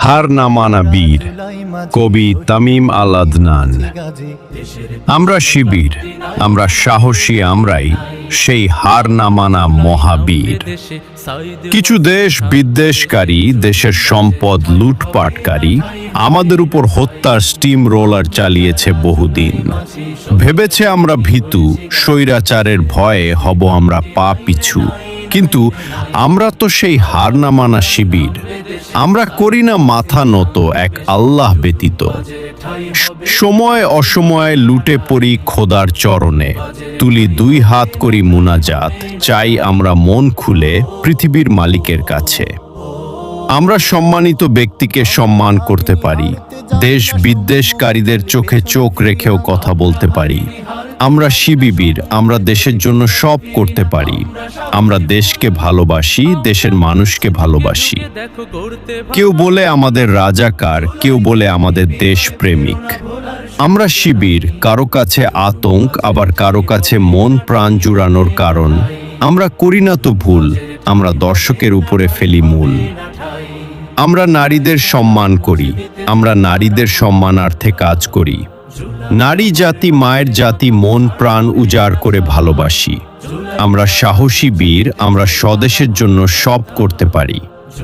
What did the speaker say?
হার না মানা বীর, কবি তামিম আল আদনান। আমরা শিবির, আমরা সাহসী, আমরাই সেই হার না মানা মহাবীর। কিছু দেশ বিদ্বেষকারী, দেশের সম্পদ লুটপাটকারী আমাদের উপর হত্যার স্টিম রোলার চালিয়েছে বহুদিন। ভেবেছে আমরা ভীতু, স্বৈরাচারের ভয়ে হব আমরা পা পিছু। কিন্তু আমরা তো সেই হার না মানা শিবির। আমরা করি না মাথা নত এক আল্লাহ ব্যতীত। সময় অসময়ে লুটে পড়ি খোদার চরণে, তুলি দুই হাত করি মুনাজাত, চাই আমরা মন খুলে পৃথিবীর মালিকের কাছে। আমরা সম্মানিত ব্যক্তিকে সম্মান করতে পারি, দেশ বিদ্বেষকারীদের চোখে চোখ রেখেও কথা বলতে পারি। আমরা শিবির, আমরা দেশের জন্য সব করতে পারি। আমরা দেশকে ভালোবাসি, দেশের মানুষকে ভালোবাসি। কেউ বলে আমাদের রাজাকার, কেউ বলে আমাদের দেশপ্রেমিক। আমরা শিবির, কারো কাছে আতঙ্ক, আবার কারো কাছে মন প্রাণ জুড়ানোর কারণ। আমরা করি না তো ভুল, আমরা দর্শকের উপরে ফেলি মূল। আমরা নারীদের সম্মান করি, আমরা নারীদের সম্মানার্থে কাজ করি। নারী জাতি মায়ের জাতি, মন প্রাণ উজাড় করে ভালোবাসি। আমরা সাহসী বীর, আমরা স্বদেশের জন্য সব করতে পারি।